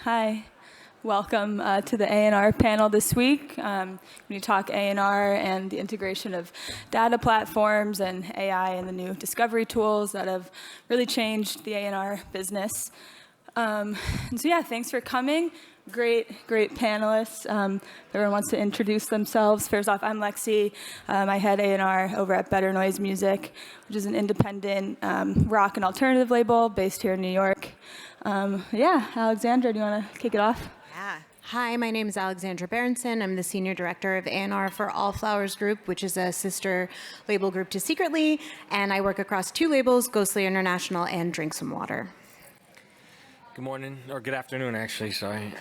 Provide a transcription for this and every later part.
Hi. Welcome to the A&R panel this week. We talk A&R and the integration of data platforms and AI and the new discovery tools that have really changed the A&R business. And so yeah, thanks for coming. Great panelists. Everyone wants to introduce themselves. First off, I'm Lexie. I head A&R over at Better Noise Music, which is an independent rock and alternative label based here in New York. Yeah, Alexandra, do you want to kick it off? Yeah. Hi, my name is Alexandra Berenson. I'm the Senior Director of A&R for All Flowers Group, which is a sister label group to Secretly, and I work across two labels, Ghostly International and Drink Some Water. Good morning, or good afternoon, actually, sorry.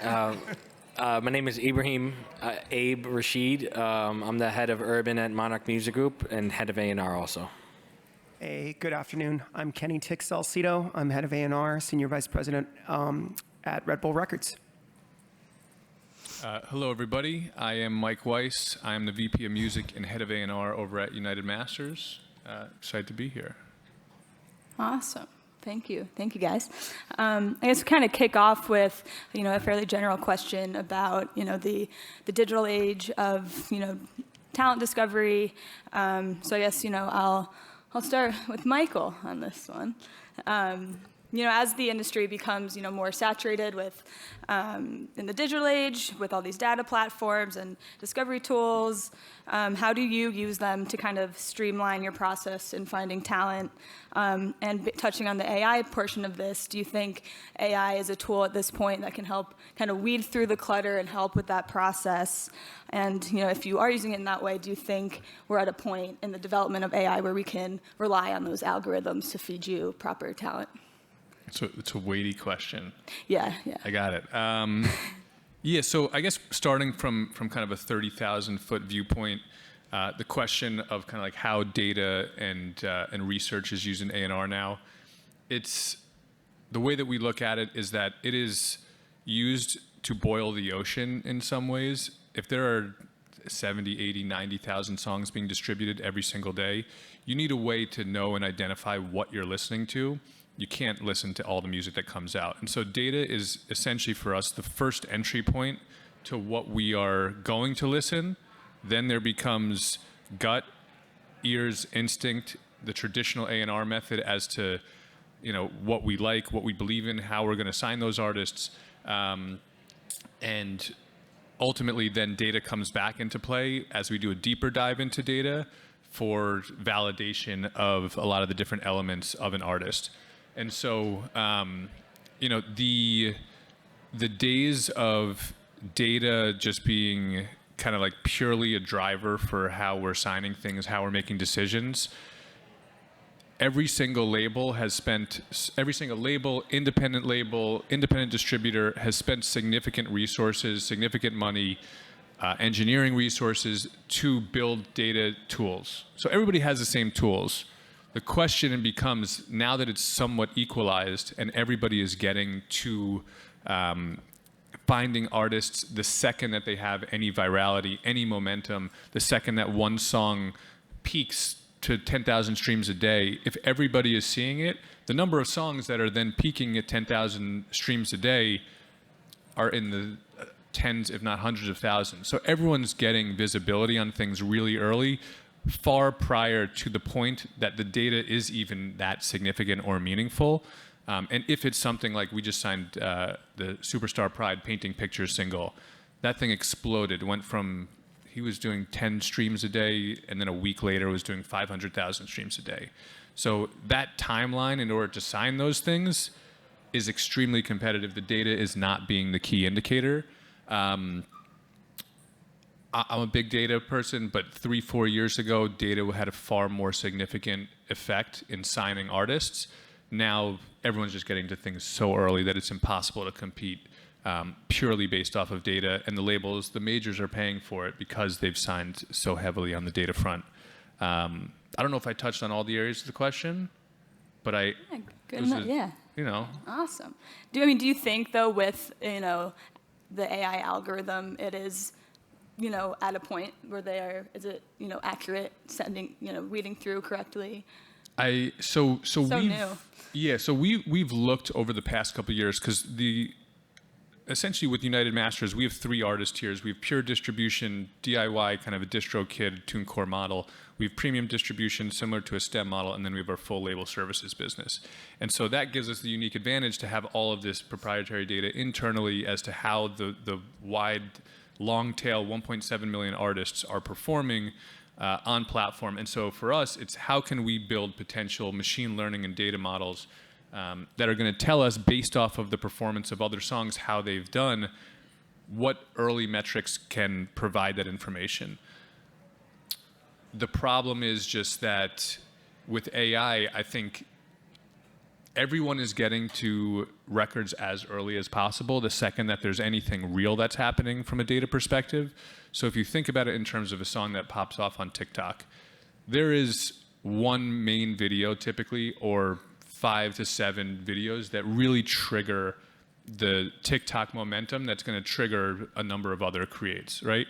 My name is Ebrahim, Abe Rasheed. I'm the head of Urban at MNRK Music Group and head of A&R also. Hey, good afternoon. I'm Kenny Tick Salcido. I'm head of A&R, Senior Vice President at Red Bull Records. Hello, everybody. I am Mike Weiss. I am the VP of Music and head of A&R over at UnitedMasters. Excited to be here. Awesome. Thank you, guys. I guess kind of kick off with, a fairly general question about, the digital age of, talent discovery. So I guess, I'll start with Michael on this one. As the industry becomes, more saturated with, in the digital age, with all these data platforms and discovery tools, how do you use them to kind of streamline your process in finding talent? And touching on the AI portion of this, do you think AI is a tool at this point that can help kind of weed through the clutter and help with that process? And, if you are using it in that way, do you think we're at a point in the development of AI where we can rely on those algorithms to feed you proper talent? It's a weighty question. Yeah. I got it. Yeah, so I guess starting from kind of a 30,000-foot viewpoint, the question of kind of like how data and research is used in A&R now, it's the way that we look at it is that it is used to boil the ocean in some ways. If there are 70, 80, 90,000 songs being distributed every single day, you need a way to know and identify what you're listening to. You can't listen to all the music that comes out. And so data is essentially for us the first entry point to what we are going to listen. Then there becomes gut, ears, instinct, the traditional A&R method as to what we like, what we believe in, how we're going to sign those artists. And ultimately then data comes back into play as we do a deeper dive into data for validation of a lot of the different elements of an artist. And so, the days of data just being kind of like purely a driver for how we're signing things, how we're making decisions, every single label, independent distributor has spent significant resources, significant money, engineering resources to build data tools. So everybody has the same tools. The question becomes, now that it's somewhat equalized and everybody is getting to finding artists the second that they have any virality, any momentum, the second that one song peaks to 10,000 streams a day, if everybody is seeing it, the number of songs that are then peaking at 10,000 streams a day are in the tens, if not hundreds of thousands. So everyone's getting visibility on things really early, far prior to the point that the data is even that significant or meaningful. And if it's something like we just signed the Superstar Pride Painting Pictures single, that thing exploded, went from, he was doing 10 streams a day, and then a week later was doing 500,000 streams a day. So that timeline in order to sign those things is extremely competitive. The data is not being the key indicator. I'm a big data person, but 3-4 years ago, data had a far more significant effect in signing artists. Now, everyone's just getting to things so early that it's impossible to compete purely based off of data. And the labels, the majors are paying for it because they've signed so heavily on the data front. I don't know if I touched on all the areas of the question, but Good enough. Yeah. Awesome. Do you think, though, with, the AI algorithm, it is at a point where is it, accurate, sending, reading through correctly? So new. Yeah, so we've looked over the past couple of years because essentially with UnitedMasters, we have 3 artist tiers. We have pure distribution, DIY, kind of a distro kit, TuneCore model. We have premium distribution, similar to a STEM model, and then we have our full label services business. And so that gives us the unique advantage to have all of this proprietary data internally as to how the wide, long tail 1.7 million artists are performing on platform. And so for us, it's how can we build potential machine learning and data models that are going to tell us, based off of the performance of other songs, how they've done, what early metrics can provide that information. The problem is just that with AI, I think everyone is getting to records as early as possible the second that there's anything real that's happening from a data perspective. So if you think about it in terms of a song that pops off on TikTok, there is one main video typically, or 5 to 7 videos that really trigger the TikTok momentum that's going to trigger a number of other creates, right?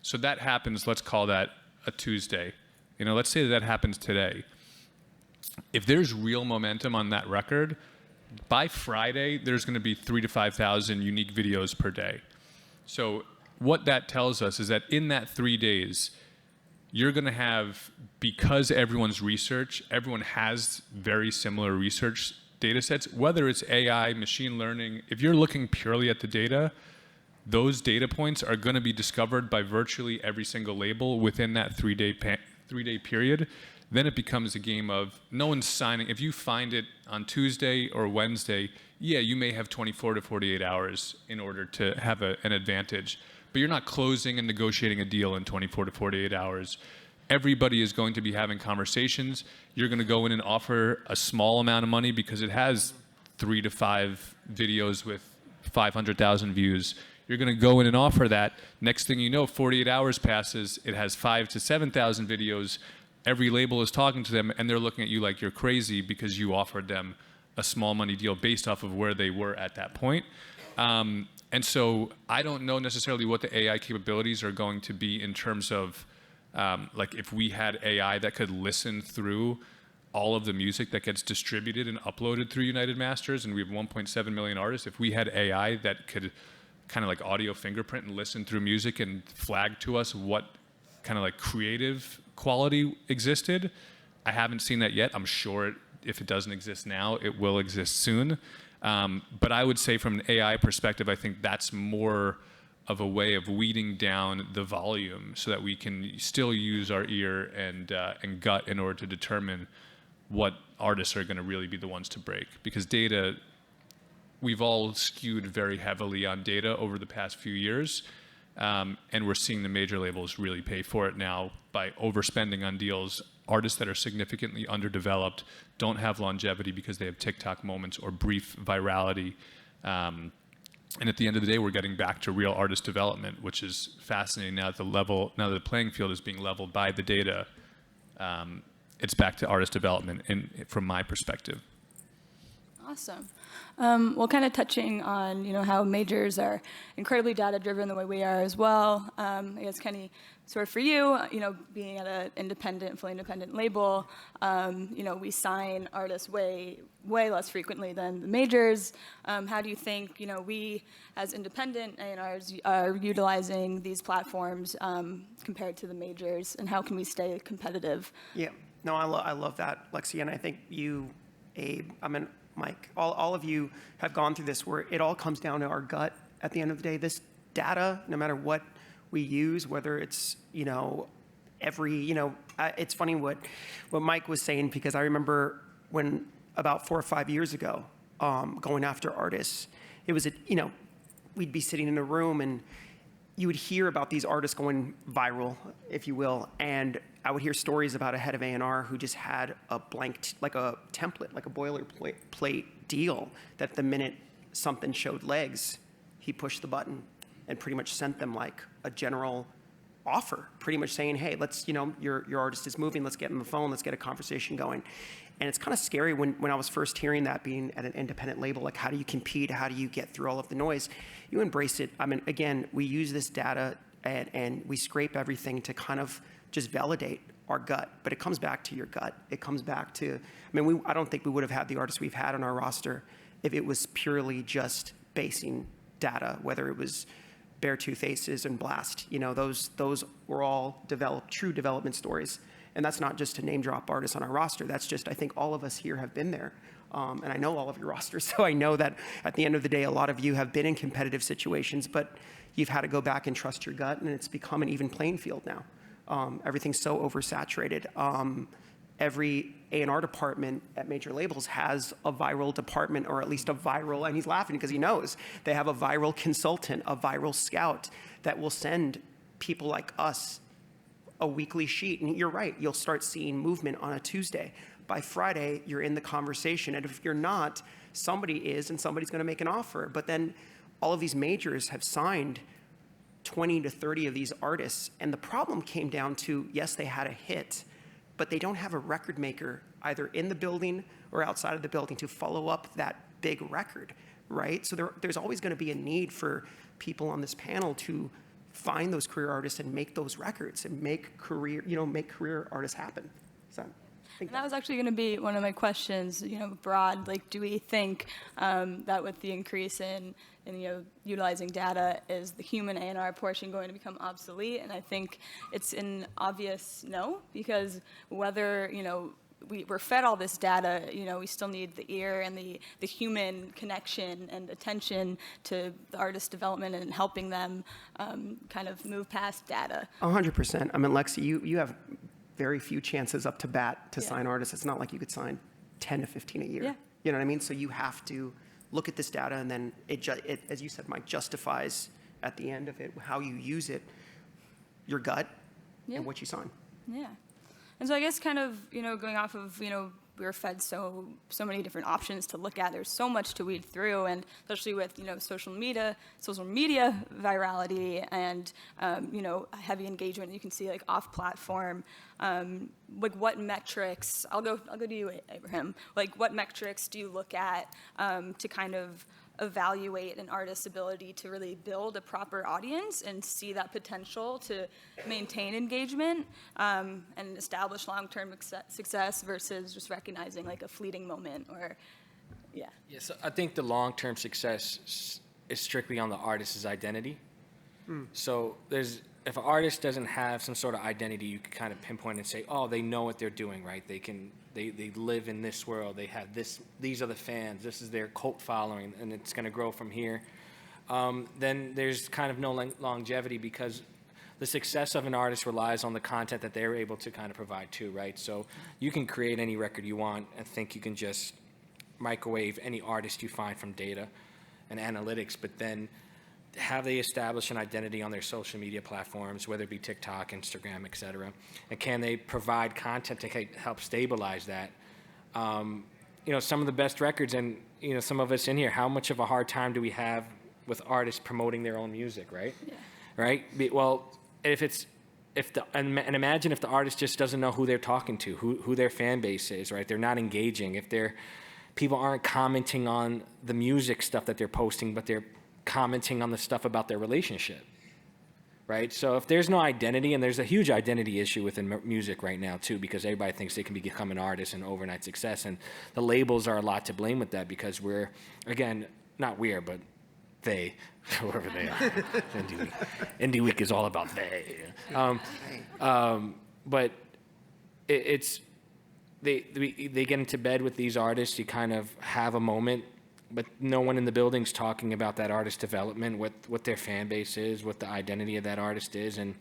So that happens, let's call that a Tuesday. Let's say that happens today. If there's real momentum on that record, by Friday, there's going to be 3,000 to 5,000 unique videos per day. So what that tells us is that in that 3 days, you're going to have, because everyone has very similar research data sets, whether it's AI, machine learning, if you're looking purely at the data, those data points are going to be discovered by virtually every single label within that 3-day period. Then it becomes a game of no one's signing. If you find it on Tuesday or Wednesday, yeah, you may have 24 to 48 hours in order to have an advantage. But you're not closing and negotiating a deal in 24 to 48 hours. Everybody is going to be having conversations. You're going to go in and offer a small amount of money because it has 3 to 5 videos with 500,000 views. You're going to go in and offer that. Next thing you know, 48 hours passes. It has 5 to 7,000 videos. Every label is talking to them, and they're looking at you like you're crazy because you offered them a small money deal based off of where they were at that point. And so I don't know necessarily what the AI capabilities are going to be in terms of, like if we had AI that could listen through all of the music that gets distributed and uploaded through UnitedMasters, and we have 1.7 million artists, if we had AI that could kind of like audio fingerprint and listen through music and flag to us what kind of like creative quality existed. I haven't seen that yet. I'm sure if it doesn't exist now, it will exist soon. But I would say from an AI perspective, I think that's more of a way of weeding down the volume so that we can still use our ear and gut in order to determine what artists are going to really be the ones to break. Because data, we've all skewed very heavily on data over the past few years. And we're seeing the major labels really pay for it now by overspending on deals. Artists that are significantly underdeveloped don't have longevity because they have TikTok moments or brief virality. And at the end of the day, we're getting back to real artist development, which is fascinating now that the playing field is being leveled by the data. It's back to artist development from my perspective. Awesome. Well, kind of touching on, how majors are incredibly data-driven the way we are as well. I guess, Kenny, sort of for you, being at an fully independent label, we sign artists way less frequently than the majors. How do you think, we as independent A&Rs are utilizing these platforms compared to the majors, and how can we stay competitive? Yeah, no, I love that, Lexie, and I think you, Abe, Mike, all of you have gone through this where it all comes down to our gut at the end of the day. This data, no matter what we use, whether it's, it's funny what Mike was saying, because I remember when about 4 or 5 years ago, going after artists, it was, we'd be sitting in a room and you would hear about these artists going viral, if you will, and I would hear stories about a head of A&R who just had a blank, like a template, like a boilerplate deal, that the minute something showed legs, he pushed the button and pretty much sent them like a general offer, pretty much saying, hey, let's, your artist is moving, let's get on the phone, let's get a conversation going. And it's kind of scary when I was first hearing that, being at an independent label, like how do you compete? How do you get through all of the noise? You embrace it. again, we use this data and we scrape everything to kind of just validate our gut, but it comes back to your gut. It comes back to, I don't think we would have had the artists we've had on our roster if it was purely just basing data, whether it was Beartooth Aces and Blast. You know, those were all true development stories. And that's not just to name drop artists on our roster. That's just, I think all of us here have been there. And I know all of your rosters, so I know that at the end of the day, a lot of you have been in competitive situations, but you've had to go back and trust your gut, and it's become an even playing field now. Everything's so oversaturated. Every A&R department at major labels has a viral department, or at least a viral, and he's laughing because he knows, they have a viral consultant, a viral scout that will send people like us a weekly sheet. And you're right, you'll start seeing movement on a Tuesday. By Friday, you're in the conversation. And if you're not, somebody is, and somebody's going to make an offer. But then all of these majors have signed 20 to 30 of these artists. And the problem came down to, yes, they had a hit, but they don't have a record maker either in the building or outside of the building to follow up that big record, right? So there's always going to be a need for people on this panel to find those career artists and make those records and make career artists happen. So. And that was actually going to be one of my questions, broad, like, do we think that with the increase in utilizing data, is the human A&R portion going to become obsolete? And I think it's an obvious no, because whether, we're fed all this data, we still need the ear and the human connection and attention to the artist development and helping them kind of move past data. 100%. I mean, Lexie, you have very few chances up to bat to sign artists. It's not like you could sign 10 to 15 a year. Yeah. You know what I mean? So you have to look at this data, and then it, as you said, Mike, justifies at the end of it how you use it, your gut, and what you sign. Yeah. And so I guess kind of, going off of, we were fed so many different options to look at. There's so much to weed through, and especially with social media virality, and heavy engagement. You can see like off-platform. Like what metrics? I'll go to you, Ebrahim. Like what metrics do you look at to kind of evaluate an artist's ability to really build a proper audience and see that potential to maintain engagement and establish long-term success versus just recognizing like a fleeting moment or, yeah. Yeah, so I think the long-term success is strictly on the artist's identity. So if an artist doesn't have some sort of identity, you can kind of pinpoint and say, oh, they know what they're doing, right? They live in this world. They have this. These are the fans. This is their cult following, and it's going to grow from here. Then there's kind of no longevity, because the success of an artist relies on the content that they're able to kind of provide too, right? So you can create any record you want and think you can just microwave any artist you find from data and analytics, but then have they established an identity on their social media platforms, whether it be TikTok, Instagram, et cetera? And can they provide content to help stabilize that? Some of the best records, and some of us in here, how much of a hard time do we have with artists promoting their own music, right? Yeah. Right? Well, and imagine if the artist just doesn't know who they're talking to, who their fan base is, right? They're not engaging. If people aren't commenting on the music stuff that they're posting, but they're commenting on the stuff about their relationship, right? So if there's no identity, and there's a huge identity issue within music right now too, because everybody thinks they can become an artist and overnight success, and the labels are a lot to blame with that, because we're, again, not we're, but they, whoever they are. Indie Week is all about they. But they get into bed with these artists. You kind of have a moment, but no one in the building's talking about that artist development, what their fan base is, what the identity of that artist is, and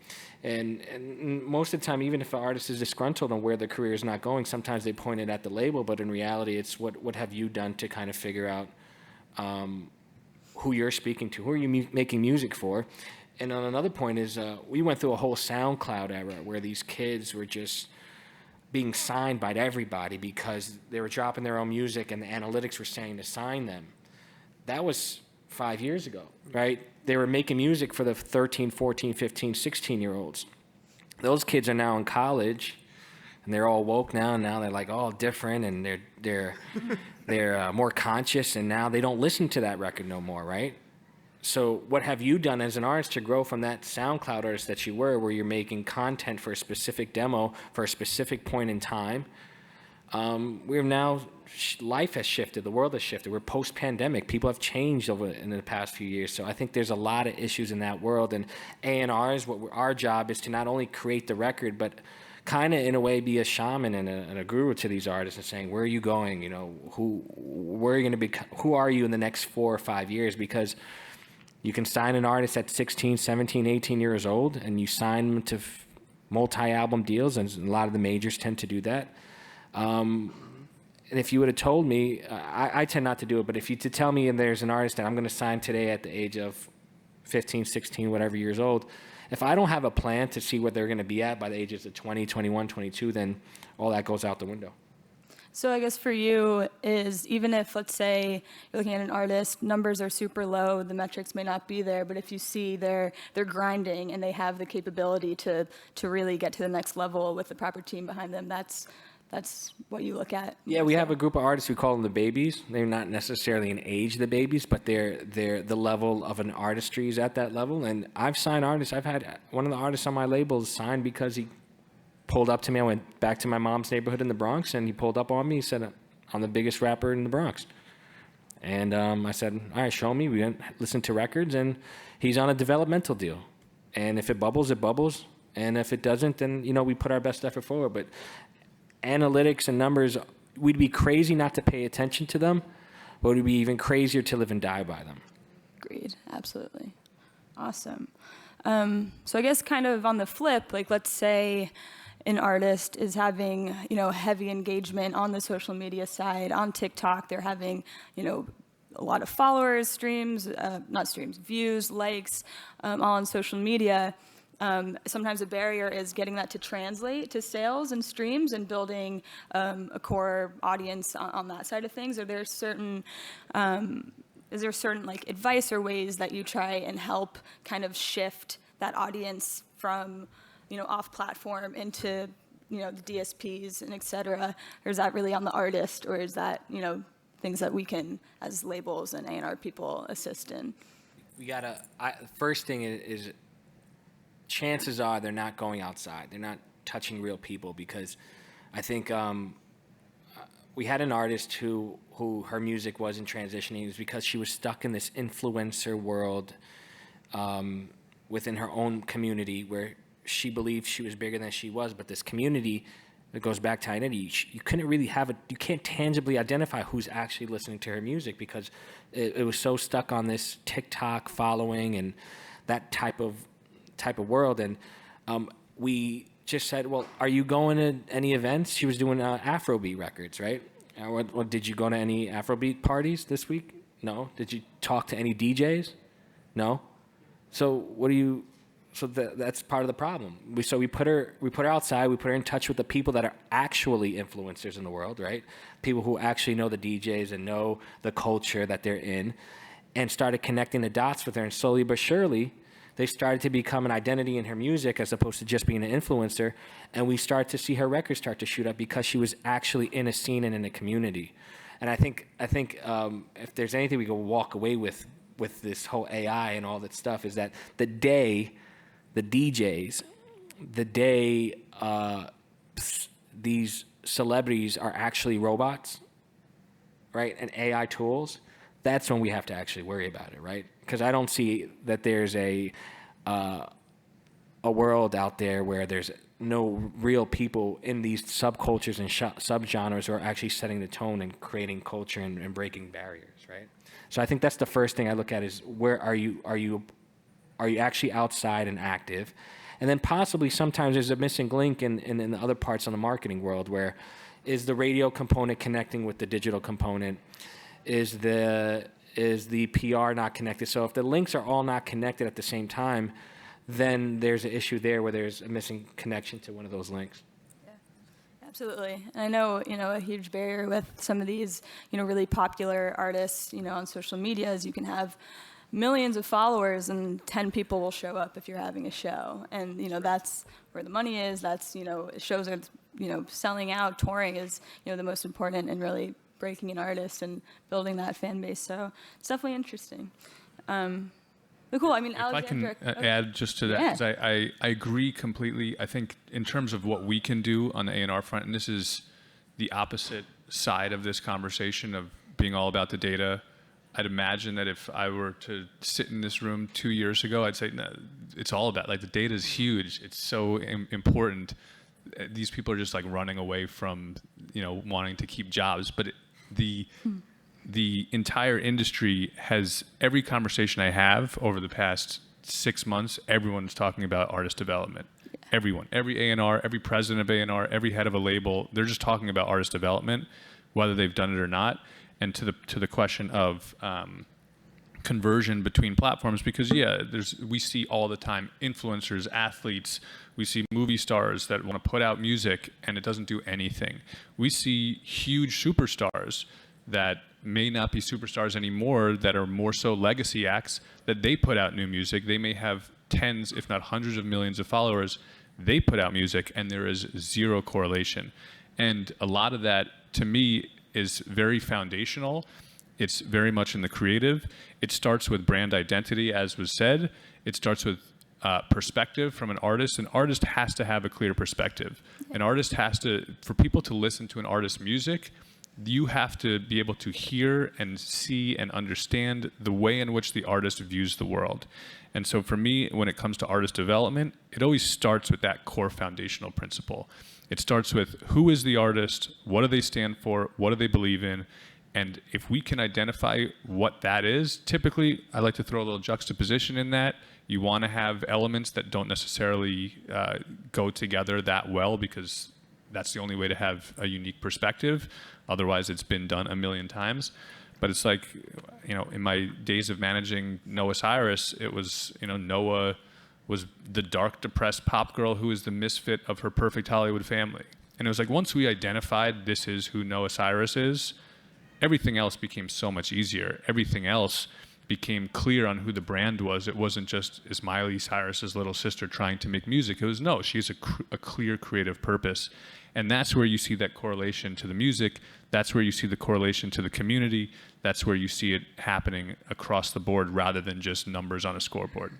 most of the time, even if an artist is disgruntled on where their career is not going, sometimes they point it at the label, but in reality, it's what have you done to kind of figure out who you're speaking to, who are you making music for? And on another point is, we went through a whole SoundCloud era where these kids were just being signed by everybody because they were dropping their own music and the analytics were saying to sign them. That was 5 years ago, right? They were making music for the 13, 14, 15, 16-year-olds. Those kids are now in college, and they're all woke now, and now they're like all different, and they're more conscious, and now they don't listen to that record no more, right? So what have you done as an artist to grow from that SoundCloud artist that you were, where you're making content for a specific demo for a specific point in time, we're now, life has shifted, the world has shifted. We're post-pandemic. People have changed over in the past few years. So I think there's a lot of issues in that world. And A&Rs, our job is to not only create the record, but kind of in a way be a shaman and a guru to these artists and saying, where are you going? You know, where are you going to be? Who are you in the next 4 or 5 years? Because you can sign an artist at 16, 17, 18 years old, and you sign them to multi-album deals, and a lot of the majors tend to do that. And if you would have told me, I tend not to do it, but if you to tell me and there's an artist that I'm going to sign today at the age of 15, 16, whatever years old, if I don't have a plan to see what they're going to be at by the ages of 20, 21, 22, then all that goes out the window. So I guess for you is, even if, let's say, you're looking at an artist, numbers are super low, the metrics may not be there, but if you see they're grinding and they have the capability to really get to the next level with the proper team behind them, that's what you look at. Yeah, we have a group of artists, we call them the babies. They're not necessarily in age, the babies, but they're the level of an artistry is at that level. And I've signed artists. I've had one of the artists on my label signed because he pulled up to me. I went back to my mom's neighborhood in the Bronx, and he pulled up on me. He said, I'm the biggest rapper in the Bronx. And I said, all right, show me. We went listen to records, and he's on a developmental deal. And if it bubbles, it bubbles. And if it doesn't, then, we put our best effort forward. But analytics and numbers, we'd be crazy not to pay attention to them, but we'd be even crazier to live and die by them. Agreed. Absolutely. Awesome. So I guess kind of on the flip, like let's say an artist is having, heavy engagement on the social media side, on TikTok, they're having, a lot of followers, views, likes, all on social media. Sometimes a barrier is getting that to translate to sales and streams and building a core audience on that side of things. Are there certain, is there certain like advice or ways that you try and help kind of shift that audience from, off platform into, the DSPs and et cetera? Or is that really on the artist, or is that, things that we can, as labels and A&R people, assist in? We first thing is chances are they're not going outside. They're not touching real people, because I think we had an artist who her music wasn't transitioning. It was because she was stuck in this influencer world within her own community where she believed she was bigger than she was. But this community, it goes back to identity. You couldn't really you can't tangibly identify who's actually listening to her music, because it was so stuck on this TikTok following and that type of world. And we just said, well, are you going to any events? She was doing Afrobeat records, right? Did you go to any Afrobeat parties this week? No. Did you talk to any DJs? No. So that's part of the problem. We put her outside. We put her in touch with the people that are actually influencers in the world, right? People who actually know the DJs and know the culture that they're in, and started connecting the dots with her. And slowly but surely, they started to become an identity in her music as opposed to just being an influencer. And we started to see her records start to shoot up because she was actually in a scene and in a community. And I think if there's anything we can walk away with this whole AI and all that stuff, is that the day these celebrities are actually robots, right, and AI tools, that's when we have to actually worry about it, right? Because I don't see that there's a world out there where there's no real people in these subcultures and subgenres who are actually setting the tone and creating culture and breaking barriers, right? So I think that's the first thing I look at is, where are you actually outside and active? And then possibly sometimes there's a missing link in the other parts of the marketing world, where is the radio component connecting with the digital component? Is the PR not connected? So if the links are all not connected at the same time, then there's an issue there where there's a missing connection to one of those links. Yeah, absolutely. And I know, a huge barrier with some of these, really popular artists, on social media is you can have millions of followers and 10 people will show up if you're having a show. And, that's where the money is. That's, shows are, selling out, touring is, the most important, and really breaking an artist and building that fan base. So it's definitely interesting. But cool. I mean, Alexandra. If I can add just to that, because I agree completely. I think in terms of what we can do on the A&R front, and this is the opposite side of this conversation of being all about the data. I'd imagine that if I were to sit in this room 2 years ago, I'd say, no, it's all about, like, the data is huge. It's so important. These people are just like running away from, wanting to keep jobs. But the entire industry has, every conversation I have over the past 6 months, everyone's talking about artist development. Everyone, every A&R, every president of A&R, every head of a label, they're just talking about artist development, whether they've done it or not. And to the question of conversion between platforms, because we see all the time influencers, athletes, we see movie stars that want to put out music and it doesn't do anything. We see huge superstars that may not be superstars anymore, that are more so legacy acts, that they put out new music. They may have tens, if not hundreds of millions of followers. They put out music and there is zero correlation. And a lot of that, to me, is very foundational. It's very much in the creative. It starts with brand identity, as was said. It starts with perspective from an artist. An artist has to have a clear perspective. An artist has to, for people to listen to an artist's music, you have to be able to hear and see and understand the way in which the artist views the world. And so for me, when it comes to artist development, it always starts with that core foundational principle. It starts with, who is the artist? What do they stand for? What do they believe in? And if we can identify what that is, typically I like to throw a little juxtaposition in that. You want to have elements that don't necessarily go together that well, because that's the only way to have a unique perspective. Otherwise, it's been done a million times. But it's like, in my days of managing Noah Cyrus, it was, Noah was the dark, depressed pop girl who was the misfit of her perfect Hollywood family. And it was like, once we identified this is who Noah Cyrus is, everything else became so much easier. Everything else became clear on who the brand was. It wasn't just, is Miley Cyrus's little sister trying to make music? It was, no, she's a clear creative purpose. And that's where you see that correlation to the music. That's where you see the correlation to the community. That's where you see it happening across the board rather than just numbers on a scoreboard.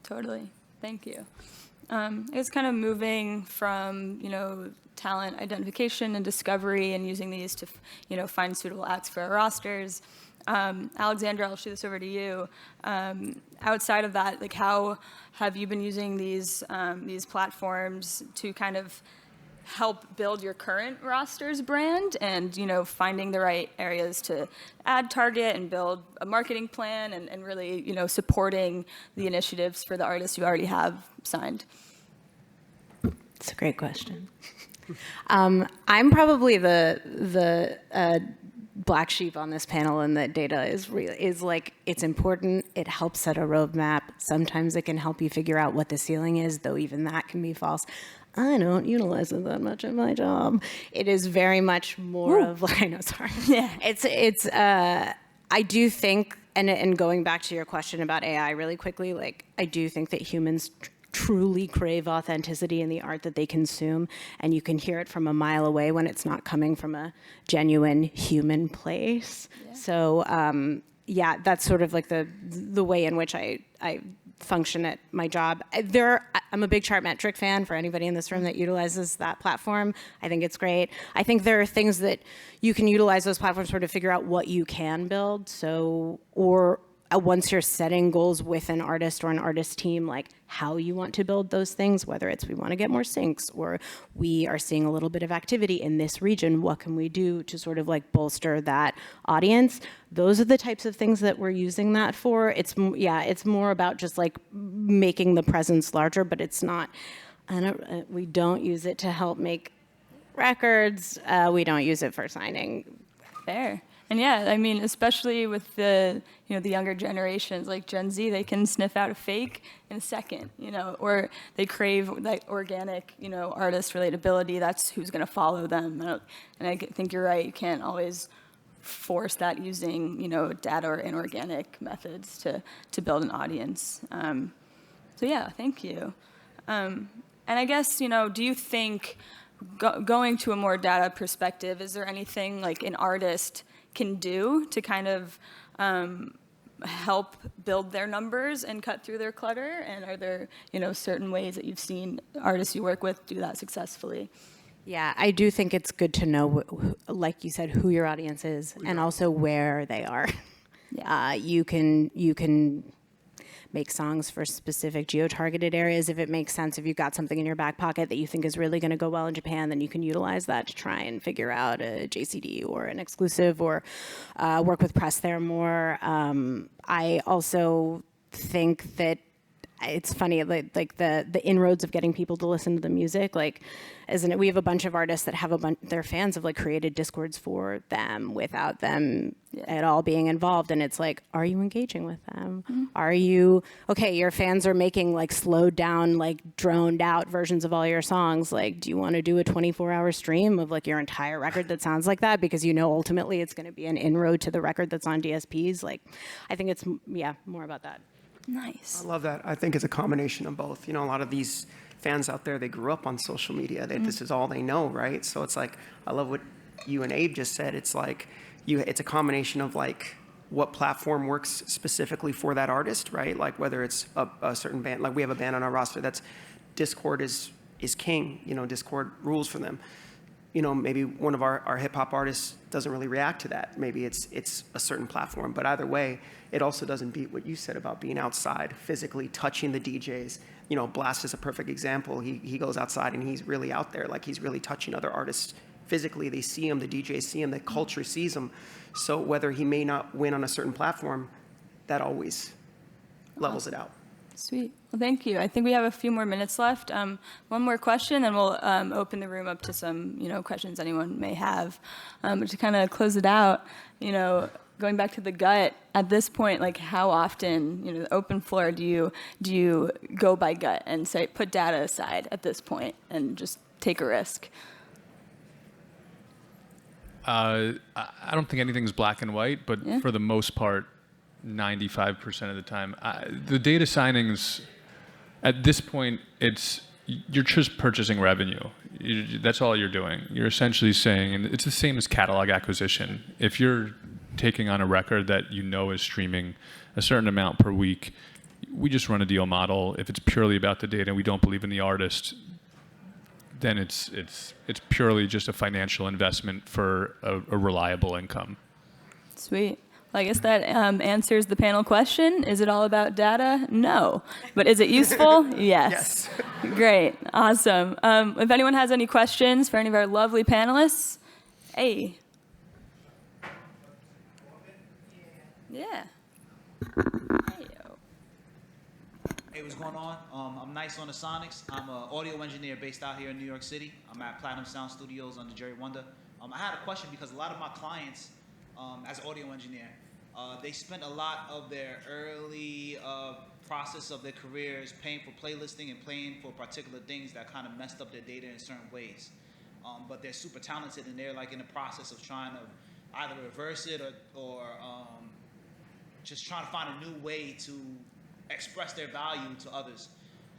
Totally. Thank you. It's kind of moving from, talent identification and discovery and using these to, find suitable acts for our rosters. Alexandra, I'll shoot this over to you. Outside of that, like, how have you been using these platforms to kind of help build your current roster's brand and, finding the right areas to ad target and build a marketing plan and really, supporting the initiatives for the artists you already have signed? It's a great question. I'm probably the black sheep on this panel, and that data is like, it's important. It helps set a roadmap. Sometimes it can help you figure out what the ceiling is, though even that can be false. I don't utilize it that much in my job. It is very much more of like, I know, sorry. Yeah. It's I do think, and going back to your question about AI really quickly, like, I do think that humans truly crave authenticity in the art that they consume, and you can hear it from a mile away when it's not coming from a genuine human place. Yeah. So that's sort of like the way in which I function at my job. I'm a big Chartmetric fan, for anybody in this room that utilizes that platform. I think it's great. I think there are things that you can utilize those platforms for to figure out what you can build. So, or once you're setting goals with an artist or an artist team, like how you want to build those things, whether it's we want to get more syncs or we are seeing a little bit of activity in this region, what can we do to sort of like bolster that audience? Those are the types of things that we're using that for. It's more about just like making the presence larger, but it's not, we don't use it to help make records. We don't use it for signing. Fair. And yeah, I mean, especially with the younger generations, like Gen Z, they can sniff out a fake in a second, or they crave like organic, artist relatability. That's who's going to follow them. And I think you're right. You can't always force that using, data or inorganic methods to build an audience. So yeah, thank you. And I guess, do you think going to a more data perspective, is there anything like an artist can do to kind of help build their numbers and cut through their clutter? And are there, certain ways that you've seen artists you work with do that successfully? Yeah, I do think it's good to know, like you said, who your audience is and also where they are. You can make songs for specific geo-targeted areas if it makes sense. If you've got something in your back pocket that you think is really going to go well in Japan, then you can utilize that to try and figure out a JCD or an exclusive or work with press there more. I also think that it's funny, like the inroads of getting people to listen to the music, like, isn't it? We have a bunch of artists that have their fans have like created Discords for them without them at all being involved, and it's like, are you engaging with them? Mm-hmm. Are you okay? Your fans are making like slowed down, like droned out versions of all your songs. Like, do you want to do a 24-hour stream of like your entire record that sounds like that because you know ultimately it's going to be an inroad to the record that's on DSPs? Like, I think it's more about that. Nice. I love that. I think it's a combination of both. You know, a lot of these fans out there, they grew up on social media. This is all they know, right? So it's like, I love what you and Abe just said. It's like, it's a combination of like what platform works specifically for that artist, right? Like whether it's a certain band, like we have a band on our roster that's Discord is king. You know, Discord rules for them. You know, maybe one of our hip hop artists doesn't really react to that. Maybe it's a certain platform, but either way, it also doesn't beat what you said about being outside, physically touching the DJs. You know, Blast is a perfect example. He goes outside and he's really out there, like he's really touching other artists physically. They see him, the DJs see him, the culture sees him. So whether he may not win on a certain platform, that always levels it out. Sweet. Well, thank you. I think we have a few more minutes left. One more question, and we'll open the room up to some, questions anyone may have. But to kind of close it out, going back to the gut, at this point, like how often, the open floor, do you go by gut and say put data aside at this point and just take a risk? I don't think anything's black and white, but for the most part, 95% of the time. The data signings, at this point, you're just purchasing revenue. That's all you're doing. You're essentially saying, and it's the same as catalog acquisition. If you're taking on a record that you know is streaming a certain amount per week, we just run a deal model. If it's purely about the data and we don't believe in the artist, then it's purely just a financial investment for a reliable income. Sweet. Well, I guess that answers the panel question. Is it all about data? No. But is it useful? Yes. Great. Awesome. If anyone has any questions for any of our lovely panelists, hey. Yeah. Hey, what's going on? I'm Nice on the Sonics. I'm an audio engineer based out here in New York City. I'm at Platinum Sound Studios under Jerry Wonder. I had a question because a lot of my clients, as an audio engineer, they spent a lot of their early process of their careers paying for playlisting and paying for particular things that kind of messed up their data in certain ways. But they're super talented and they're like in the process of trying to either reverse it or just trying to find a new way to express their value to others.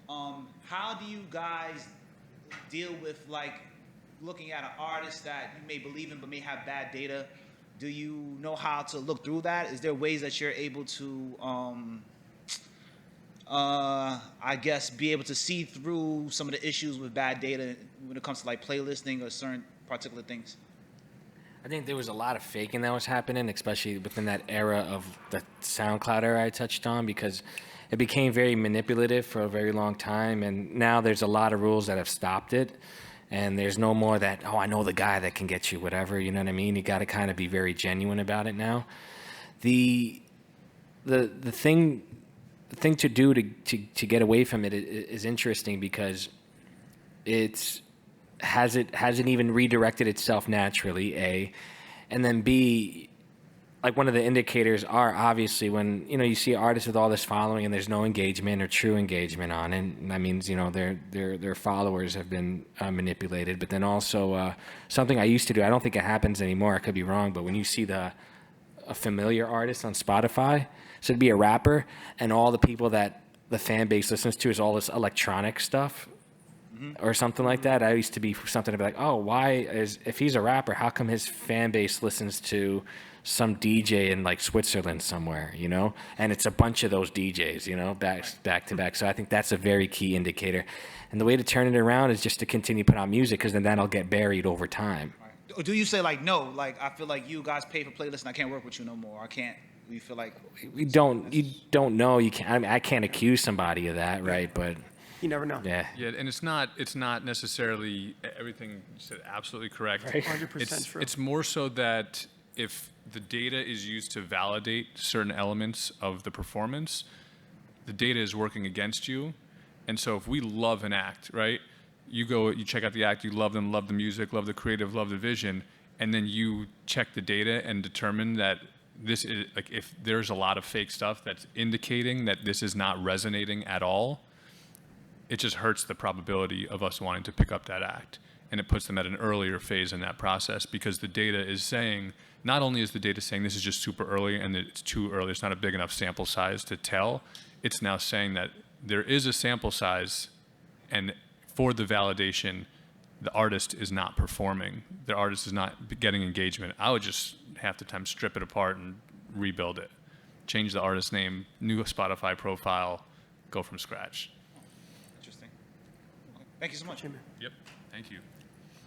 How do you guys deal with like looking at an artist that you may believe in but may have bad data? Do you know how to look through that? Is there ways that you're able to, I guess, be able to see through some of the issues with bad data when it comes to like playlisting or certain particular things? I think there was a lot of faking that was happening, especially within that era of the SoundCloud era I touched on, because it became very manipulative for a very long time, and now there's a lot of rules that have stopped it. And there's no more that, I know the guy that can get you whatever, you know what I mean? You got to kind of be very genuine about it now. The thing to do to get away from it is interesting because it hasn't even redirected itself naturally, A. And then B, like one of the indicators are obviously when, you see artists with all this following and there's no engagement or true engagement on it, and that means, their followers have been manipulated. But then also something I used to do, I don't think it happens anymore, I could be wrong, but when you see a familiar artist on Spotify, so it'd be a rapper, and all the people that the fan base listens to is all this electronic stuff, or something like that. I used to be something to be like, if he's a rapper, how come his fan base listens to some DJ in like Switzerland somewhere, you know, and it's a bunch of those DJs, you know, back to back. So I think that's a very key indicator. And the way to turn it around is just to continue to put out music, because then that'll get buried over time. Or do you say like, no, like I feel like you guys pay for playlists and I can't work with you no more? I can't. You feel like You don't know. You can't. I mean, I can't accuse somebody of that, right? But You never know. yeah. Yeah, and it's not necessarily everything you said absolutely correct. Right. 100% true. It's more so that if the data is used to validate certain elements of the performance, the data is working against you. And so if we love an act, right? You go, you check out the act, you love them, love the music, love the creative, love the vision, and then you check the data and determine that this is, like, if there's a lot of fake stuff that's indicating that this is not resonating at all, it just hurts the probability of us wanting to pick up that act. And it puts them at an earlier phase in that process, because the data is saying, not only is the data saying this is just super early and it's too early, it's not a big enough sample size to tell, it's now saying that there is a sample size, and for the validation, the artist is not performing. The artist is not getting engagement. I would just half the time strip it apart and rebuild it. Change the artist name, new Spotify profile, go from scratch. interesting. Okay. Thank you so much. Yep, thank you.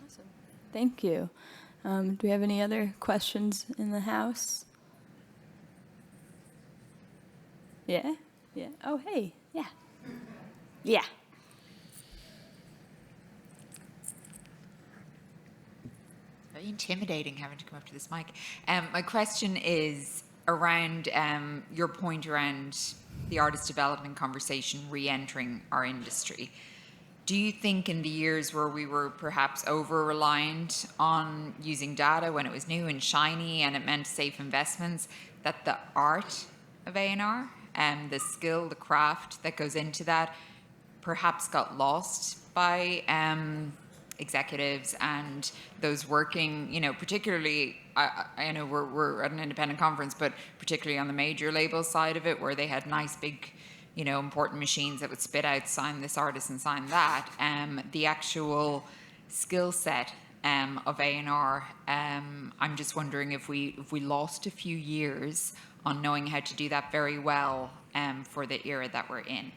Awesome. Thank you. Do we have any other questions in the house? Yeah? Yeah. Oh, hey. Yeah. Yeah. Very intimidating having to come up to this mic. My question is around your point around the artist development conversation re-entering our industry. Do you think in the years where we were perhaps over-reliant on using data when it was new and shiny and it meant safe investments, that the art of A&R and the skill, the craft that goes into that perhaps got lost by executives and those working, you know, particularly, I know we're at an independent conference, but particularly on the major label side of it, where they had nice big, you know, important machines that would spit out, sign this artist and sign that. The actual skill set of A&R, I'm just wondering if we lost a few years on knowing how to do that very well for the era that we're in.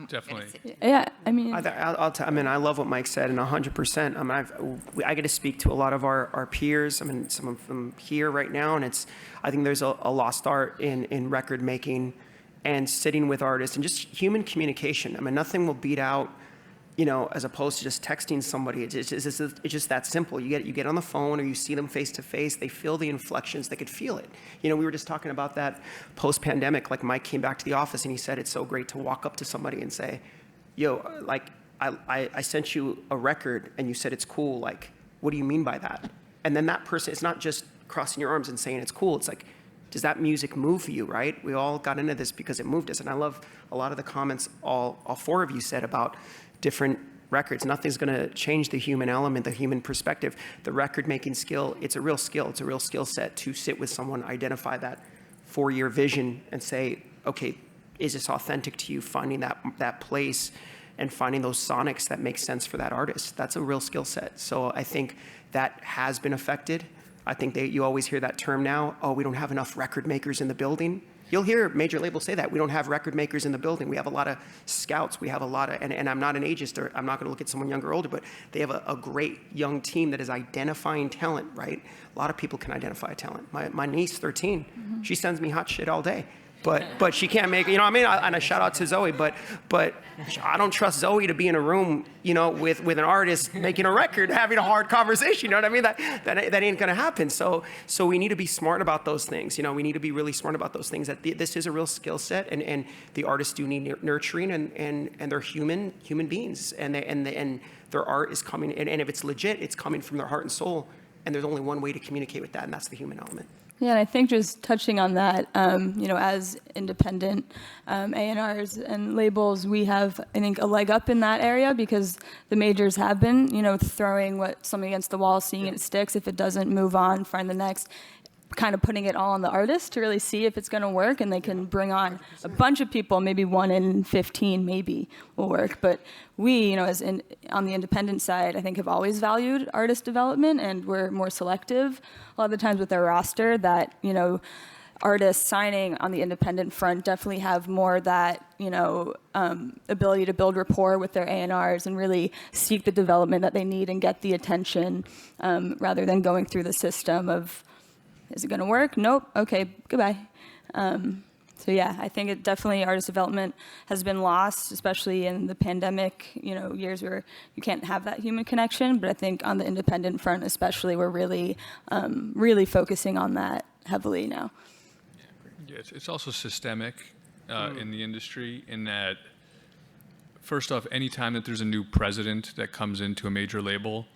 Definitely. Yeah, I mean, I mean, I love what Mike said, and 100%. I mean, I get to speak to a lot of our peers. I mean, some of them here right now, and I think there's a lost art in record making and sitting with artists and just human communication. I mean, nothing will beat out, you know, as opposed to just texting somebody. It's just that simple. You get on the phone or you see them face to face. They feel the inflections. They could feel it. You know, we were just talking about that post-pandemic. Like Mike came back to the office and he said it's so great to walk up to somebody and say, "Yo, like I sent you a record and you said it's cool. Like, what do you mean by that?" And then that person, it's not just crossing your arms and saying it's cool. It's like, does that music move you, right? We all got into this because it moved us. And I love a lot of the comments all four of you said about different records. Nothing's going to change the human element, the human perspective. The record making skill, it's a real skill. It's a real skill set to sit with someone, identify that 4-year vision and say, okay, is this authentic to you? Finding that place and finding those sonics that make sense for that artist. That's a real skill set. So I think that has been affected. I think you always hear that term now, oh, we don't have enough record makers in the building. You'll hear major labels say that. We don't have record makers in the building. We have a lot of scouts. We have a lot of, and I'm not an ageist, or I'm not going to look at someone younger or older, but they have a great young team that is identifying talent, right? A lot of people can identify talent. My niece, 13, she sends me hot shit all day. But she can't make, you know what I mean? And a shout out to Zoe, but I don't trust Zoe to be in a room, you know, with an artist making a record, having a hard conversation, you know what I mean? That ain't gonna happen. So we need to be smart about those things. You know, we need to be really smart about those things. That this is a real skill set, and the artists do need nurturing, and they're human beings, and their art is coming, and if it's legit, it's coming from their heart and soul, and there's only one way to communicate with that, and that's the human element. yeah, and I think just touching on that, you know, as independent A&Rs and labels, we have, I think, a leg up in that area because the majors have been, you know, throwing something against the wall, seeing it sticks. If it doesn't, move on, find the next. kind of putting it all on the artist to really see if it's going to work, and they can bring on a bunch of people, maybe 1 in 15 maybe will work. But we, on the independent side, I think have always valued artist development, and we're more selective a lot of the times with our roster that, artists signing on the independent front definitely have more that, ability to build rapport with their A&Rs and really seek the development that they need and get the attention rather than going through the system of, is it going to work? Nope. Okay, goodbye. So yeah, I think it definitely artist development has been lost, especially in the pandemic, years where you can't have that human connection. But I think on the independent front, especially, we're really, really focusing on that heavily now. Yeah, it's also systemic in the industry in that, first off, any time that there's a new president that comes into a major label,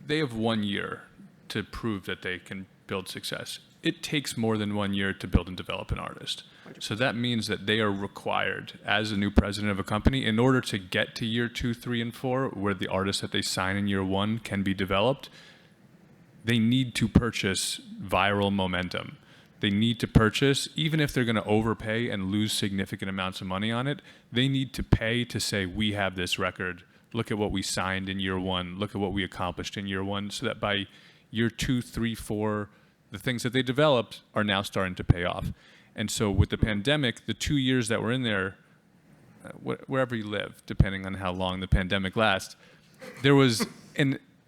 they have 1 year to prove that they can build success. It takes more than 1 year to build and develop an artist. So that means that they are required as a new president of a company, in order to get to year 2, 3, and 4, where the artists that they sign in year 1 can be developed, they need to purchase viral momentum. They need to purchase, even if they're going to overpay and lose significant amounts of money on it, they need to pay to say, we have this record. Look at what we signed in year 1. Look at what we accomplished in year 1, so that by year 2, 3, 4, the things that they developed are now starting to pay off. And so with the pandemic, the 2 years that were in there, wherever you live, depending on how long the pandemic lasts, there was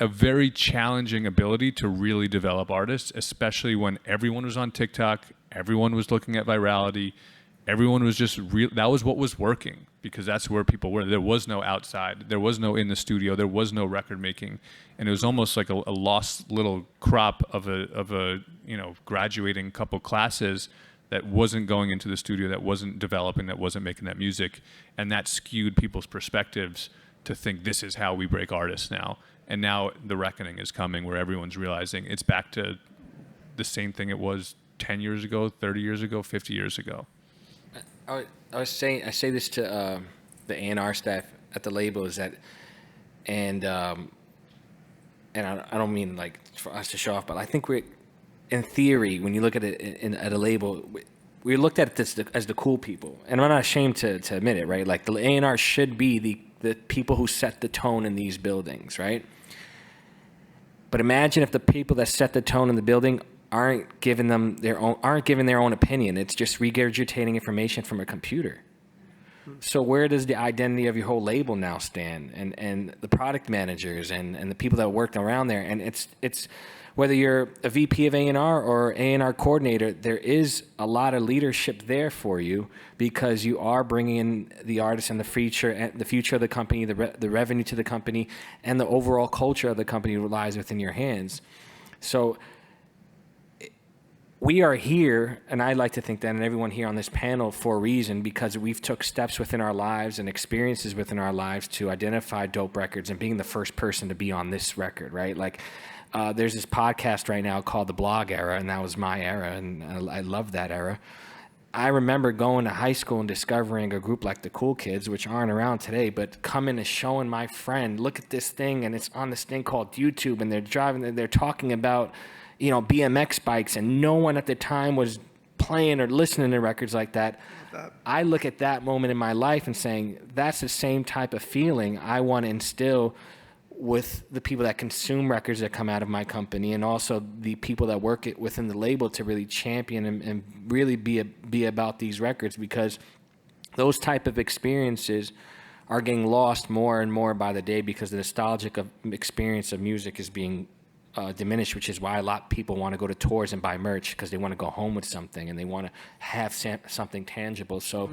a very challenging ability to really develop artists, especially when everyone was on TikTok, everyone was looking at virality, everyone was just that was what was working, because that's where people were. There was no outside, there was no in the studio, there was no record making, and it was almost like a lost little crop of a graduating couple classes that wasn't going into the studio, that wasn't developing, that wasn't making that music, and that skewed people's perspectives to think this is how we break artists now. And now the reckoning is coming, where everyone's realizing it's back to the same thing it was 10 years ago, 30 years ago, 50 years ago. I say this to the A&R staff at the label, is that, and I don't mean like for us to show off, but I think we're, in theory, when you look at it at a label, we looked at this as the cool people, and I'm not ashamed to admit it, right? Like the A&R should be the people who set the tone in these buildings, right? But imagine if the people that set the tone in the building aren't giving their own opinion. It's just regurgitating information from a computer. So where does the identity of your whole label now stand? And the product managers and the people that worked around there. And it's whether you're a VP of A&R or A&R coordinator, there is a lot of leadership there for you, because you are bringing in the artists and the future of the company, the revenue to the company, and the overall culture of the company lies within your hands. So we are here, and I like to think that, and everyone here on this panel, for a reason, because we've took steps within our lives and experiences within our lives to identify dope records, and being the first person to be on this record, right? Like, there's this podcast right now called The Blog Era, and that was my era, and I love that era. I remember going to high school and discovering a group like the Cool Kids, which aren't around today, but coming and showing my friend, look at this thing, and it's on this thing called YouTube, and they're talking about, BMX bikes, and no one at the time was playing or listening to records like that. I look at that moment in my life and saying, that's the same type of feeling I want to instill with the people that consume records that come out of my company, and also the people that work within the label, to really champion and really be about these records, because those type of experiences are getting lost more and more by the day, because the nostalgic experience of music is being diminished, which is why a lot of people want to go to tours and buy merch, because they want to go home with something and they want to have something tangible. So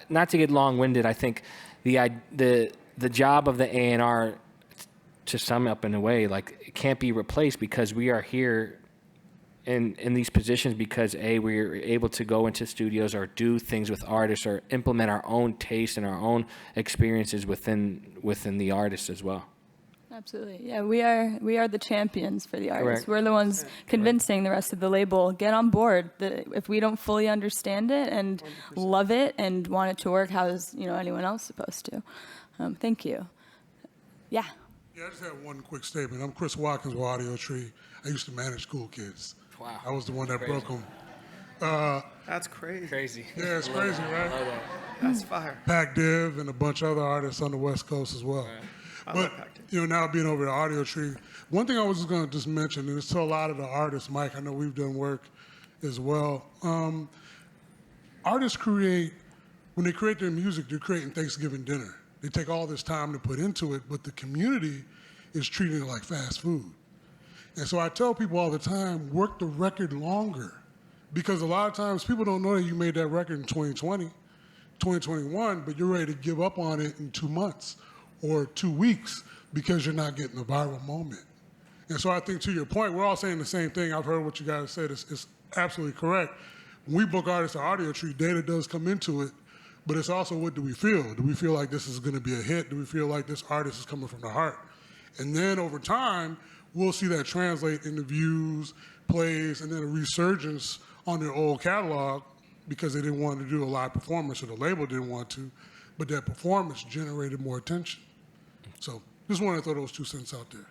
not to get long-winded, I think the job of the A&R, to sum up in a way, like, it can't be replaced, because we are here in these positions because we're able to go into studios or do things with artists or implement our own taste and our own experiences within the artists as well. Absolutely. Yeah, we are the champions for the artists. Correct. We're the ones convincing the rest of the label, get on board. If we don't fully understand it and 100%. Love it and want it to work, how is anyone else supposed to? Thank you. Yeah. Yeah, I just have one quick statement. I'm Chris Watkins with Audio Tree. I used to manage Cool Kids. Wow. I was the one that Crazy. broke them. That's crazy. Crazy. Yeah, it's crazy, right? Love that. That's fire. Pac Div and a bunch of other artists on the West Coast as well. I But love Pac Div. now being over the Audio Tree, one thing I was just going to just mention, and it's to a lot of the artists, Mike, I know we've done work as well. Artists create, when they create their music, they're creating Thanksgiving dinner. They take all this time to put into it, but the community is treating it like fast food. And so I tell people all the time, work the record longer. Because a lot of times people don't know that you made that record in 2020, 2021, but you're ready to give up on it in 2 months or 2 weeks because you're not getting the viral moment. And so I think to your point, we're all saying the same thing. I've heard what you guys said. It's absolutely correct. When we book artists at Audio Tree, data does come into it, but it's also what do we feel? Do we feel like this is going to be a hit? Do we feel like this artist is coming from the heart? And then over time, we'll see that translate into views, plays, and then a resurgence on their old catalog because they didn't want to do a live performance or the label didn't want to, but that performance generated more attention. So just want to throw those 2 cents out there.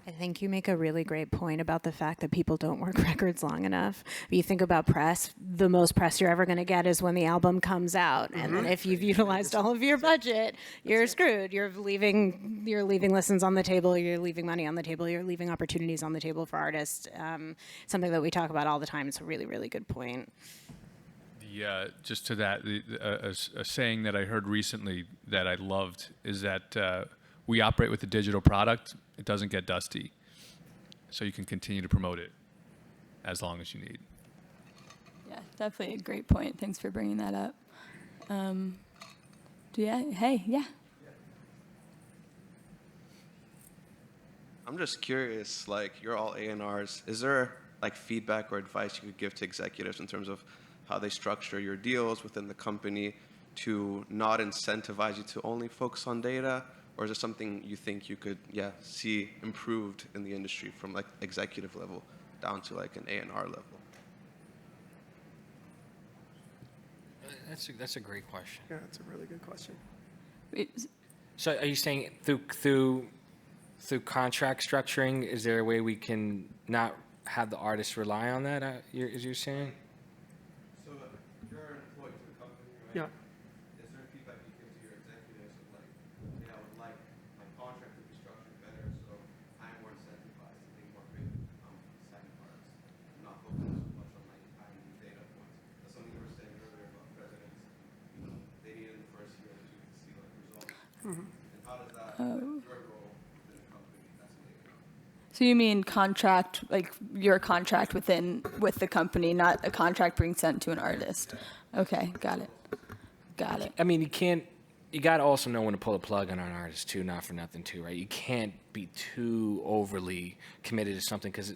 I think you make a really great point about the fact that people don't work records long enough. If you think about press, the most press you're ever going to get is when the album comes out. And then if you've utilized all of your budget, you're screwed. You're leaving listens on the table, you're leaving money on the table, you're leaving opportunities on the table for artists. Something that we talk about all the time. It's a really, really good point. Just to that, a saying that I heard recently that I loved is that we operate with a digital product. It doesn't get dusty. So you can continue to promote it as long as you need. Yeah, definitely a great point. Thanks for bringing that up. Yeah. I'm just curious, like, you're all A&Rs. Is there, like, feedback or advice you could give to executives in terms of how they structure your deals within the company to not incentivize you to only focus on data? Or is there something you think you could, see improved in the industry from, like, executive level down to, like, an A&R level? That's a great question. Yeah, that's a really good question. So are you saying through contract structuring, is there a way we can not have the artists rely on that, as you're saying? So you're an employee to the company, right? Yeah. Is there feedback you give to your executives of like, I would like my contract to be structured better so I'm more incentivized to think more creative second parts, not focus so much on like having these data points. That's something you were saying earlier about presidents. They need in the first year or two to see like results. And how does that affect your role within the company as an A&R? So you mean contract, like your contract with the company, not a contract being sent to an artist? Okay, got it. I mean, you got to also know when to pull a plug on an artist too, not for nothing too, right? You can't be too overly committed to something because,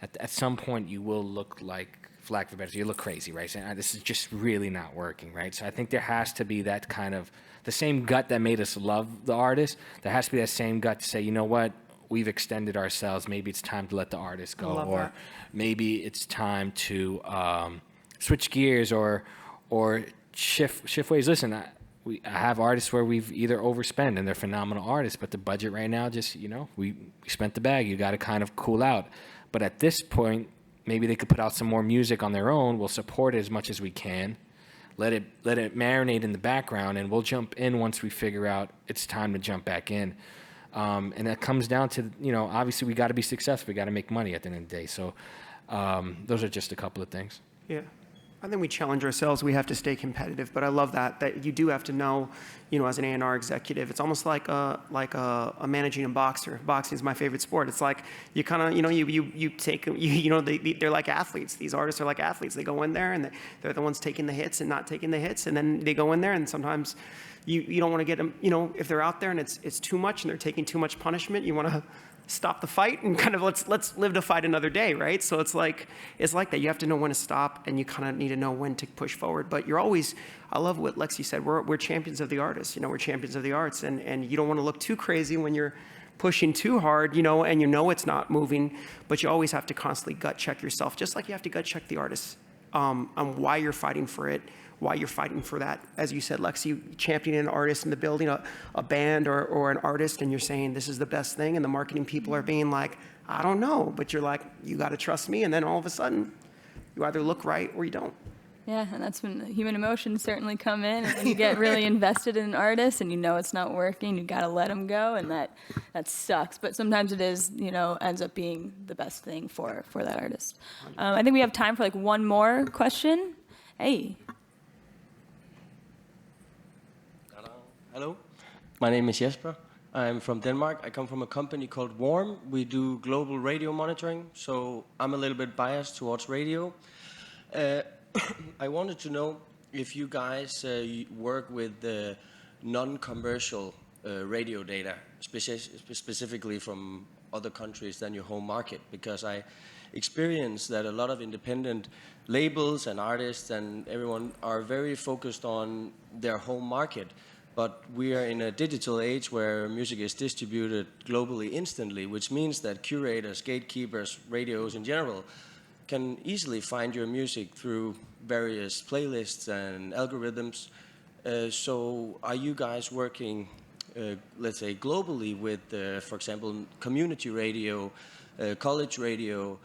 at some point you will look like, for lack of a better term, you look crazy, right? Saying, this is just really not working, right? So I think there has to be that kind of, the same gut that made us love the artist, there has to be that same gut to say, you know what? We've extended ourselves. Maybe it's time to let the artist go, or that. maybe it's time to switch gears or shift ways. Listen, I have artists where we've either overspent and they're phenomenal artists, but the budget right now just we spent the bag. You got to kind of cool out. But at this point, maybe they could put out some more music on their own. We'll support it as much as we can. Let it marinate in the background, and we'll jump in once we figure out it's time to jump back in. And that comes down to, obviously we got to be successful. We got to make money at the end of the day. So those are just a couple of things. Yeah. I think we challenge ourselves. We have to stay competitive, but I love that you do have to know, as an A&R executive, it's almost like a managing a boxer. Boxing is my favorite sport. It's like you kind of, you take, they're like athletes. These artists are like athletes. They go in there and they're the ones taking the hits and not taking the hits, and then they go in there and sometimes you don't want to get them, if they're out there and it's too much and they're taking too much punishment, you want to stop the fight and kind of let's live to fight another day, right? So it's like that. You have to know when to stop, and you kind of need to know when to push forward. But you're always, I love what Lexie said. We're champions of the artists. We're champions of the arts, and you don't want to look too crazy when you're pushing too hard, and it's not moving. But you always have to constantly gut check yourself, just like you have to gut check the artists on why you're fighting for it. Why you're fighting for that. As you said, Lexie, championing an artist in the building, a band or an artist, and you're saying this is the best thing, and the marketing people are being like, I don't know, but you're like, you got to trust me. And then all of a sudden, you either look right or you don't. Yeah, and that's when the human emotions certainly come in, and when you get really invested in an artist and you know it's not working, you got to let them go, and that sucks. But sometimes it is, ends up being the best thing for that artist. I think we have time for like one more question. Hey. Hello, my name is Jesper. I'm from Denmark. I come from a company called Warm. We do global radio monitoring, so I'm a little bit biased towards radio. I wanted to know if you guys work with non-commercial radio data, specifically from other countries than your home market, because I experienced that a lot of independent labels and artists and everyone are very focused on their home market. But we are in a digital age where music is distributed globally instantly, which means that curators, gatekeepers, radios in general, can easily find your music through various playlists and algorithms. So are you guys working, let's say, globally with, for example, community radio, college radio,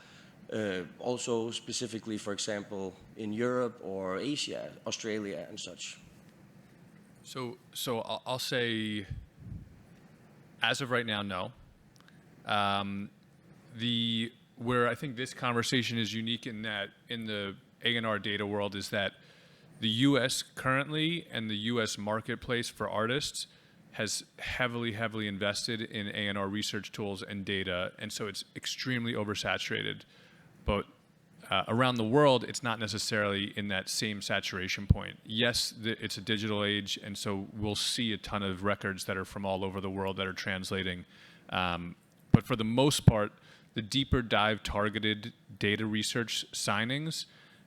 also specifically, for example, in Europe or Asia, Australia and such? So I'll say, as of right now, no. Where I think this conversation is unique in that in the A&R data world is that the U.S. currently and the U.S. marketplace for artists has heavily invested in A&R research tools and data, and so it's extremely oversaturated. But around the world, it's not necessarily in that same saturation point. Yes, it's a digital age, and so we'll see a ton of records that are from all over the world that are translating. But for the most part, the deeper dive targeted data research signings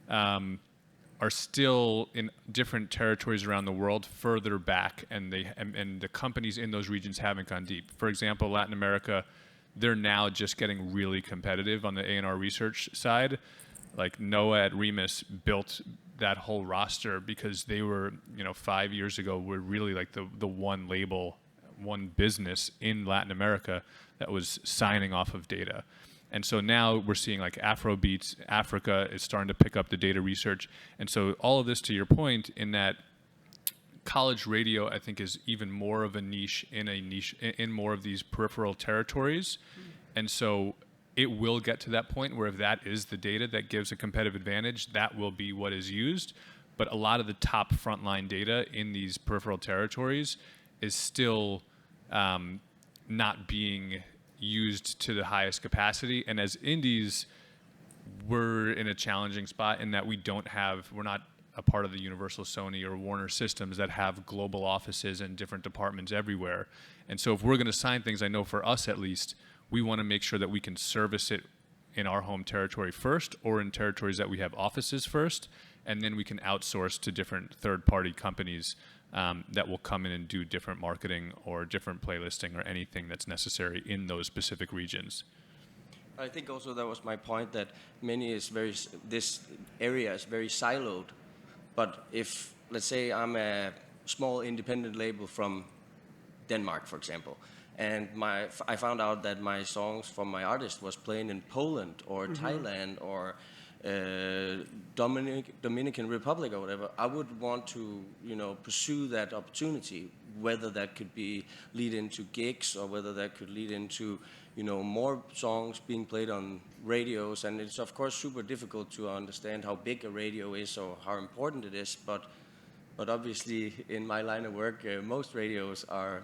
are still in different territories around the world further back, and the companies in those regions haven't gone deep. For example, Latin America, they're now just getting really competitive on the A&R research side. Like Noah at Remus built that whole roster because they were, 5 years ago, were really like the one label, one business in Latin America that was signing off of data. And so now we're seeing like Afrobeats, Africa is starting to pick up the data research. And so all of this, to your point, in that college radio, I think, is even more of a niche in more of these peripheral territories. And so it will get to that point where if that is the data that gives a competitive advantage, that will be what is used. But a lot of the top frontline data in these peripheral territories is still not being used to the highest capacity. And as indies, we're in a challenging spot in that we're not a part of the Universal Sony or Warner systems that have global offices and different departments everywhere. And so if we're going to sign things, I know for us at least, we want to make sure that we can service it in our home territory first, or in territories that we have offices first, and then we can outsource to different third-party companies that will come in and do different marketing or different playlisting or anything that's necessary in those specific regions. I think also that was my point, that this area is very siloed. But if, let's say, I'm a small independent label from Denmark, for example, and I found out that my songs from my artist was playing in Poland or Thailand or Dominican Republic or whatever, I would want to, pursue that opportunity, whether that could lead into gigs or whether that could lead into, more songs being played on radios. And it's of course super difficult to understand how big a radio is or how important it is, but obviously in my line of work, most radios are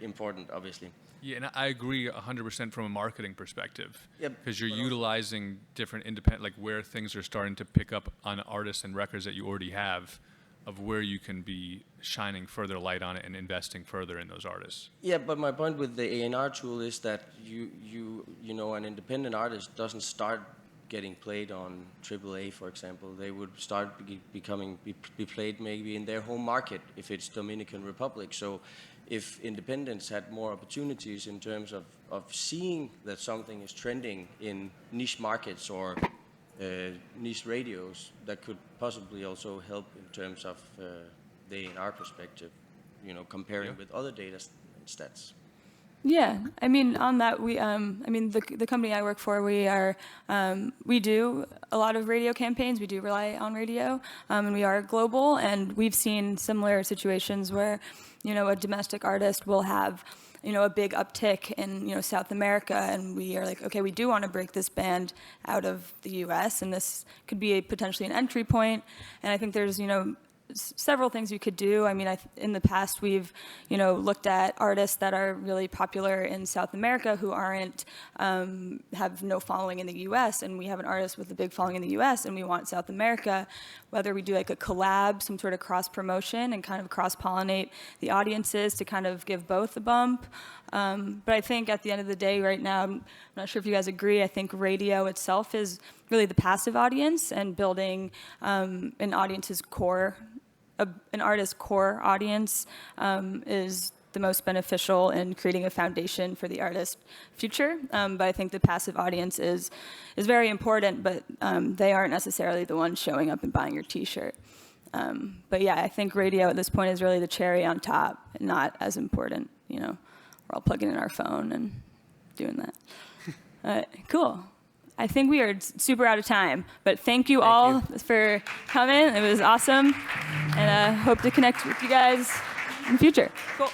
important, obviously. Yeah, and I agree 100% from a marketing perspective. Yep. Because you're utilizing different independent, like where things are starting to pick up on artists and records that you already have, of where you can be shining further light on it and investing further in those artists. Yeah, but my point with the A&R tool is that an independent artist doesn't start getting played on AAA, for example. They would start be played maybe in their home market if it's Dominican Republic. So if independents had more opportunities in terms of seeing that something is trending in niche markets or niche radios, that could possibly also help in terms of the A&R perspective, comparing with other data stats. Yeah, I mean, on that, the company I work for, we do a lot of radio campaigns. We do rely on radio, and we are global. And we've seen similar situations where, a domestic artist will have, a big uptick in, South America, and we are like, okay, we do want to break this band out of the U.S., and this could be potentially an entry point. And I think there's, several things you could do. I mean, in the past, we've, looked at artists that are really popular in South America who aren't, have no following in the U.S., and we have an artist with a big following in the U.S., and we want South America, whether we do like a collab, some sort of cross-promotion, and kind of cross-pollinate the audiences to kind of give both a bump. But I think at the end of the day right now, I'm not sure if you guys agree, I think radio itself is really the passive audience, and building an audience's core, an artist's core audience is the most beneficial in creating a foundation for the artist's future. But I think the passive audience is very important, but they aren't necessarily the ones showing up and buying your T-shirt. But yeah, I think radio at this point is really the cherry on top, and not as important. We're all plugging in our phone and doing that. Cool. I think we are super out of time, but thank you all for coming. It was awesome, and hope to connect with you guys in the future. Cool.